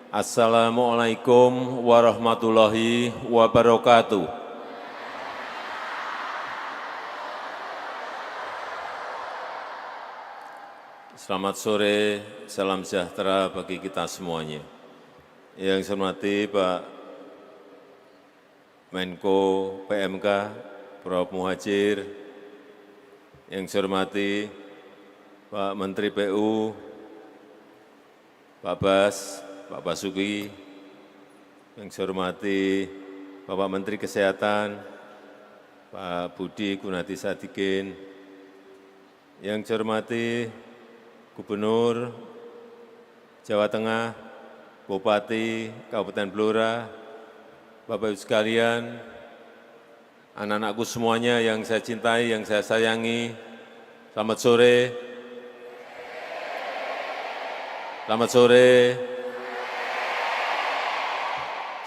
Assalamualaikum warahmatullahi wabarakatuh. Selamat sore, salam sejahtera bagi kita semuanya. Yang saya hormati Pak Menko PMK, Prof. Muhadjir, yang saya hormati Pak Menteri PU, Pak Bas, Pak Basuki, yang saya hormati Bapak Menteri Kesehatan, Pak Budi Gunadi Sadikin, yang saya hormati Gubernur Jawa Tengah, Bupati Kabupaten Blora, Bapak Ibu sekalian, anak-anakku semuanya yang saya cintai, yang saya sayangi, selamat sore. Selamat sore.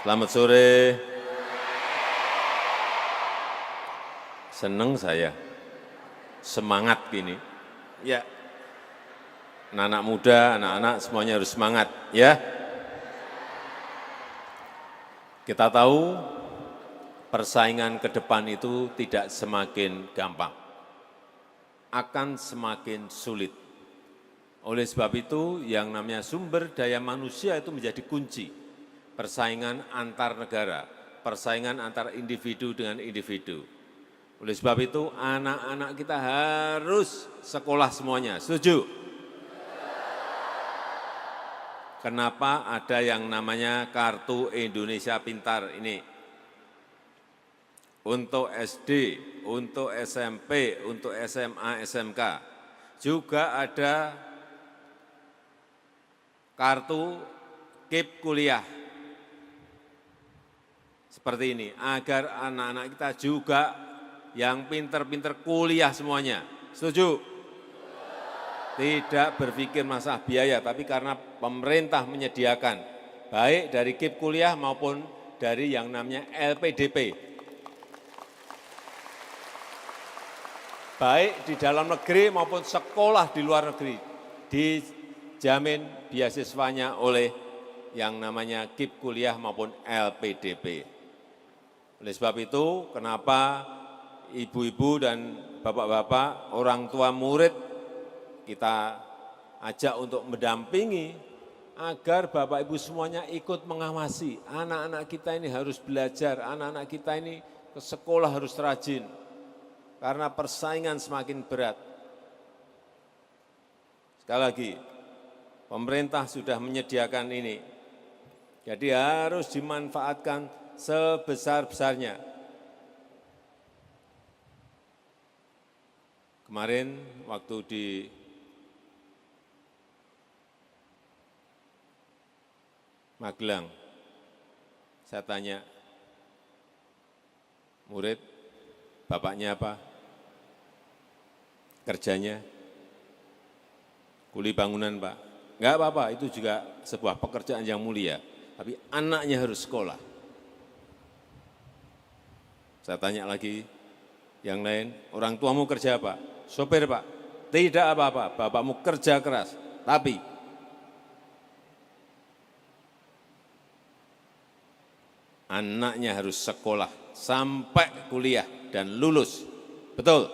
Selamat sore. Senang saya, semangat gini. Ya, anak-anak muda, anak-anak semuanya harus semangat, ya. Kita tahu persaingan ke depan itu tidak semakin gampang, akan semakin sulit. Oleh sebab itu, yang namanya sumber daya manusia itu menjadi kunci. Persaingan antar negara, persaingan antar individu dengan individu. Oleh sebab itu, anak-anak kita harus sekolah semuanya. Setuju? Kenapa ada yang namanya Kartu Indonesia Pintar ini? Untuk SD, untuk SMP, untuk SMA, SMK. Juga ada kartu KIP kuliah. Seperti ini, agar anak-anak kita juga yang pinter-pinter kuliah semuanya. Setuju? Tidak berpikir masalah biaya, tapi karena pemerintah menyediakan, baik dari KIP kuliah maupun dari yang namanya LPDP. Baik di dalam negeri maupun sekolah di luar negeri, dijamin beasiswanya oleh yang namanya KIP kuliah maupun LPDP. Oleh sebab itu, kenapa ibu-ibu dan bapak-bapak, orang tua murid, kita ajak untuk mendampingi agar Bapak Ibu semuanya ikut mengawasi. Anak-anak kita ini harus belajar, anak-anak kita ini ke sekolah harus rajin, karena persaingan semakin berat. Sekali lagi, pemerintah sudah menyediakan ini, jadi harus dimanfaatkan sebesar-besarnya. Kemarin waktu di Magelang, saya tanya, murid, bapaknya apa? Kerjanya? Kuli bangunan, Pak. Enggak apa-apa, itu juga sebuah pekerjaan yang mulia. Tapi anaknya harus sekolah. Saya tanya lagi, yang lain, orang tuamu kerja apa? Sopir, Pak. Tidak apa-apa, bapakmu kerja keras. Tapi anaknya harus sekolah sampai kuliah dan lulus. Betul?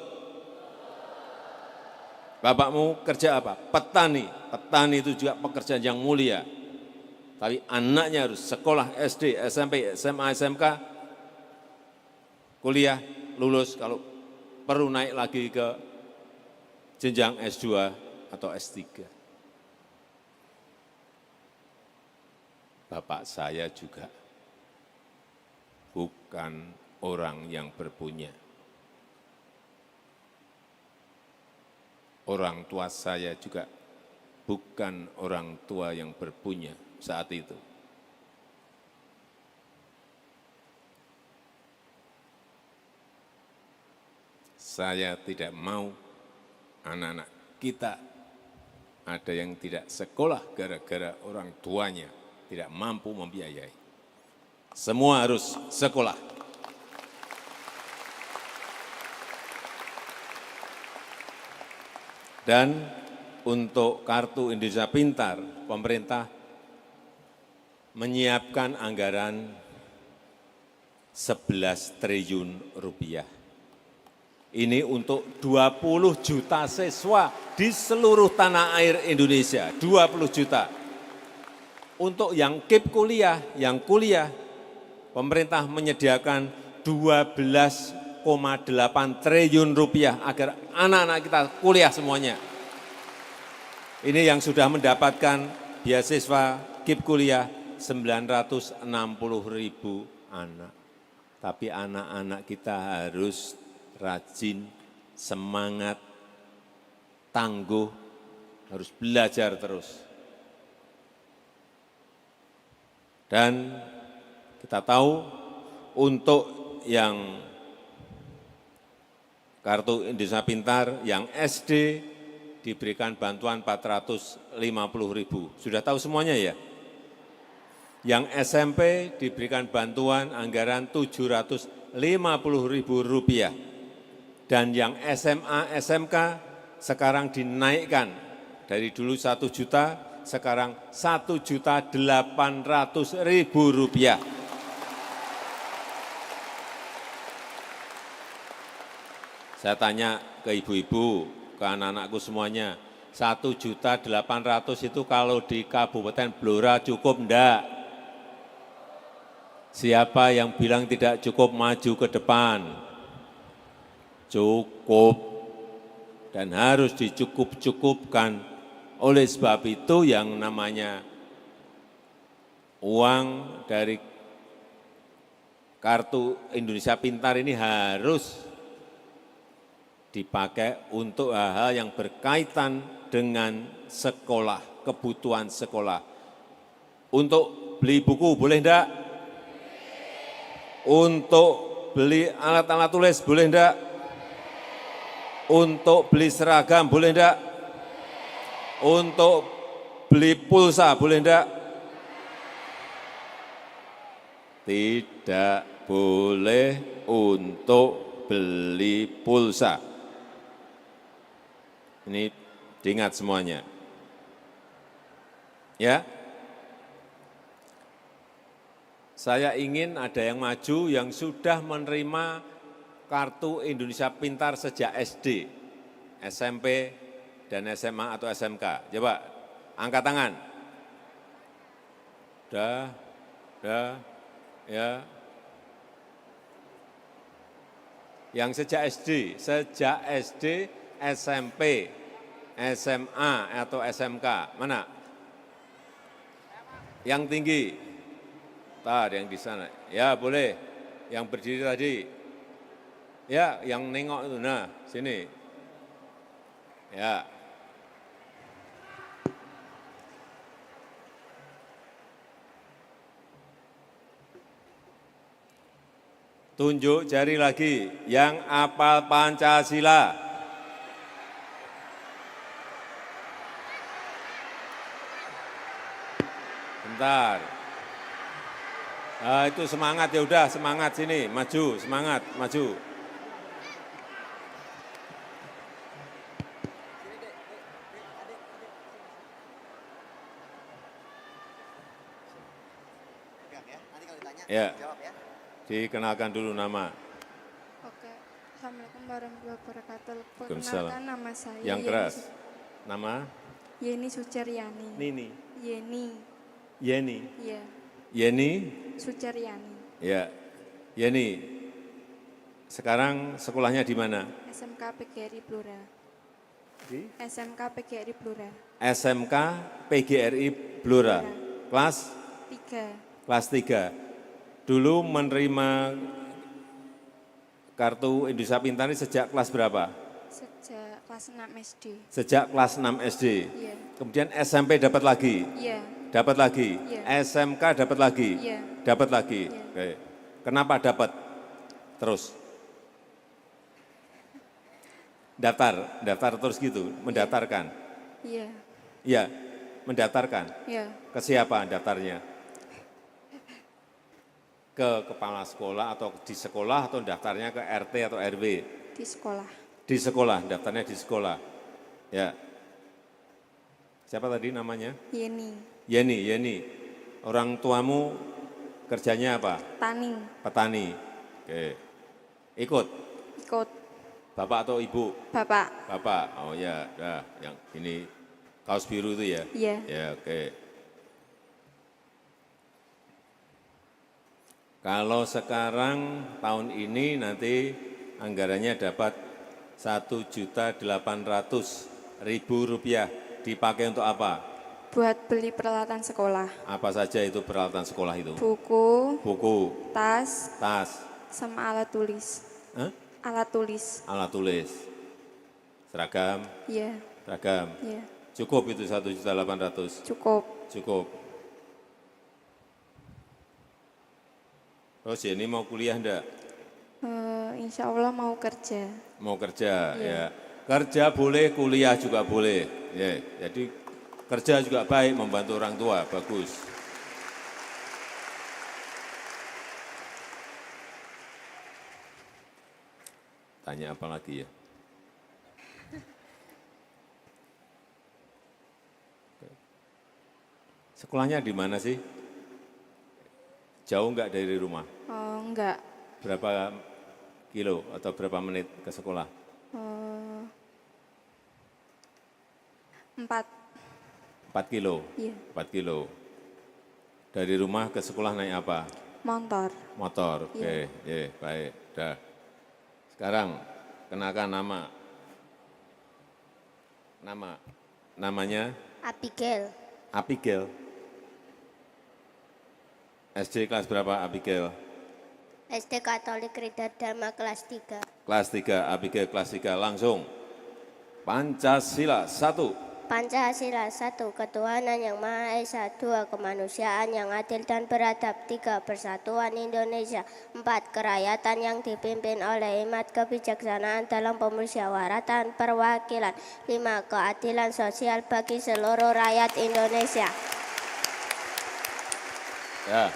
Bapakmu kerja apa? Petani. Petani itu juga pekerjaan yang mulia. Tapi anaknya harus sekolah SD, SMP, SMA, SMK, kuliah, lulus, kalau perlu naik lagi ke jenjang S2 atau S3. Bapak saya juga bukan orang yang berpunya. Orang tua saya juga bukan orang tua yang berpunya saat itu. Saya tidak mau anak-anak kita ada yang tidak sekolah gara-gara orang tuanya tidak mampu membiayai. Semua harus sekolah. Dan untuk Kartu Indonesia Pintar, pemerintah menyiapkan anggaran 11 triliun rupiah. Ini untuk 20 juta siswa di seluruh tanah air Indonesia, 20 juta. Untuk yang KIP kuliah, yang kuliah, pemerintah menyediakan 12,8 triliun rupiah agar anak-anak kita kuliah semuanya. Ini yang sudah mendapatkan beasiswa KIP kuliah 960.000 anak. Tapi anak-anak kita harus rajin, semangat, tangguh, harus belajar terus. Dan kita tahu untuk yang Kartu Indonesia Pintar, yang SD diberikan bantuan 450.000. Sudah tahu semuanya ya? Yang SMP diberikan bantuan anggaran 750.000 rupiah. Dan yang SMA, SMK sekarang dinaikkan dari dulu 1 juta, sekarang 1.800.000 rupiah. Saya tanya ke ibu-ibu, ke anak-anakku semuanya, 1.800.000 itu kalau di Kabupaten Blora cukup enggak? Siapa yang bilang tidak cukup, maju ke depan. Cukup dan harus dicukup-cukupkan. Oleh sebab itu yang namanya uang dari Kartu Indonesia Pintar ini harus dipakai untuk hal-hal yang berkaitan dengan sekolah, kebutuhan sekolah. Untuk beli buku boleh enggak? Untuk beli alat-alat tulis boleh enggak? Untuk beli seragam boleh enggak? Untuk beli pulsa boleh enggak? Tidak boleh untuk beli pulsa. Ini diingat semuanya. Ya. Saya ingin ada yang maju yang sudah menerima Kartu Indonesia Pintar sejak SD, SMP, dan SMA atau SMK. Coba angkat tangan. Ya. Yang sejak SD, SMP, SMA atau SMK, mana? Yang tinggi. Ada yang di sana. Ya, boleh. Yang berdiri tadi. Ya, yang nengok itu. Nah, sini. Ya. Tunjuk jari lagi yang hafal Pancasila. Bentar. Nah, itu semangat ya udah, semangat sini, maju, semangat, maju. Ya. Dikenalkan dulu nama. Oke, Assalamualaikum warahmatullahi wabarakatuh. Waalaikumsalam. Perkenalkan nama saya Yang keras. Nama? Yeni Suciaryani. Nini. Yeni. Yeni. Iya. Yeni. Suciaryani. Ya. Yeni. Sekarang sekolahnya di mana? SMK PGRI Blora. Di? SMK PGRI Blora. SMK PGRI Blora. Kelas? 3. Kelas 3. Dulu menerima Kartu Indonesia Pintar ini sejak kelas berapa? Sejak kelas 6 SD. Sejak kelas 6 SD. Iya. Kemudian SMP dapat lagi? Iya. Dapat lagi? Iya. SMK dapat lagi? Iya. Dapat lagi? Iya. Oke. Kenapa dapat? Terus? Daftar terus gitu, mendatarkan? Iya. Iya, mendatarkan? Iya. Ke siapa daftarnya? Ke kepala sekolah atau di sekolah atau daftarnya ke RT atau RW? Di sekolah. Di sekolah, daftarnya di sekolah. Ya. Siapa tadi namanya? Yeni. Yeni. Orang tuamu kerjanya apa? Tani. Petani. Oke. Ikut? Ikut. Bapak atau ibu? Bapak. Bapak. Oh ya, dah. Yang ini kaos biru itu ya? Iya. Ya, oke. Kalau sekarang tahun ini nanti anggarannya dapat Rp1.800.000 dipakai untuk apa? Buat beli peralatan sekolah. Apa saja itu peralatan sekolah itu? Buku, Buku, tas, tas, sama alat tulis. Hah? Alat tulis. Alat tulis, seragam, Iya. seragam. Iya. Cukup itu 1.800.000? Cukup. Cukup. Terus Jenny mau kuliah enggak? Insya Allah mau kerja. Mau kerja, Iya. ya. Kerja boleh, kuliah juga boleh. Ya, jadi kerja juga baik, membantu orang tua, bagus. Tanya apa lagi ya? Sekolahnya di mana sih? Jauh enggak dari rumah? Oh, enggak. Berapa kilo atau berapa menit ke sekolah? 4. 4 kilo? Iya. 4 kilo. Dari rumah ke sekolah naik apa? Motor. Motor, oke. Ya, baik. Dah. Sekarang, kenakan nama. Namanya? Abigail, Abigail. SD kelas berapa Abigail? SD Katolik Rida Dharma kelas 3. Kelas 3, Abigail kelas 3. Langsung. Pancasila 1. Pancasila 1, ketuhanan yang Maha Esa. 2, kemanusiaan yang adil dan beradab. 3, persatuan Indonesia. 4, kerakyatan yang dipimpin oleh hikmat kebijaksanaan dalam pemusyawaratan perwakilan. 5, keadilan sosial bagi seluruh rakyat Indonesia. Ya.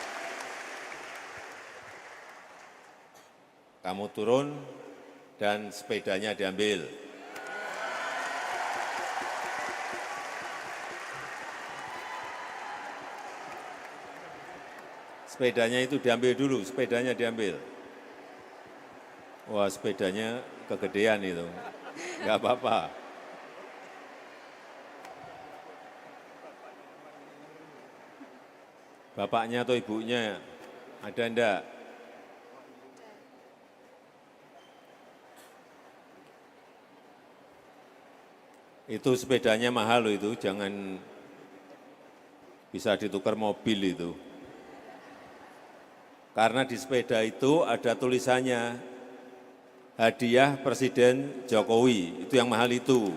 Kamu turun dan sepedanya diambil. Sepedanya itu diambil dulu, sepedanya diambil. Wah, sepedanya kegedean itu. Enggak apa-apa. Bapaknya atau ibunya ada enggak? Itu sepedanya mahal loh itu, jangan bisa ditukar mobil itu. Karena di sepeda itu ada tulisannya, hadiah Presiden Jokowi, itu yang mahal itu.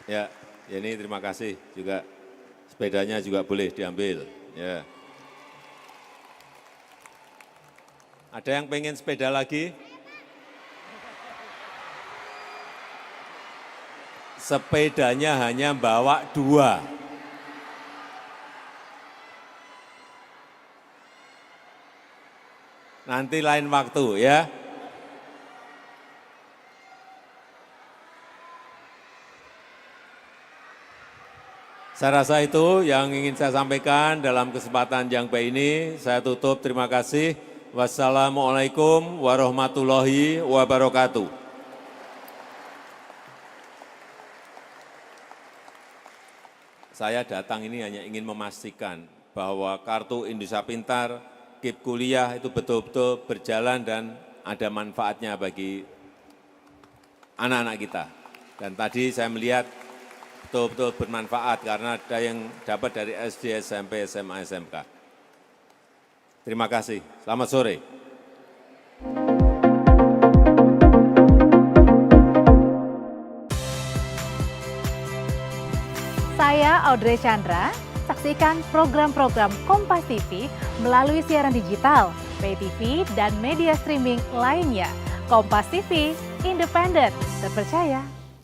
Ya, ini terima kasih juga, sepedanya juga boleh diambil. Ya. Ada yang pengen sepeda lagi? Sepedanya hanya bawa 2. Nanti lain waktu ya. Saya rasa itu yang ingin saya sampaikan dalam kesempatan yang baik ini. Saya tutup, terima kasih. Wassalamualaikum warahmatullahi wabarakatuh. Saya datang ini hanya ingin memastikan bahwa kartu Indonesia Pintar, KIP kuliah itu betul-betul berjalan dan ada manfaatnya bagi anak-anak kita. Dan tadi saya melihat betul-betul bermanfaat karena ada yang dapat dari SD, SMP, SMA, SMK. Terima kasih. Selamat sore. Saya Audrey Chandra. Saksikan program-program Kompas TV melalui siaran digital, pay TV, dan media streaming lainnya. Kompas TV, independen, terpercaya,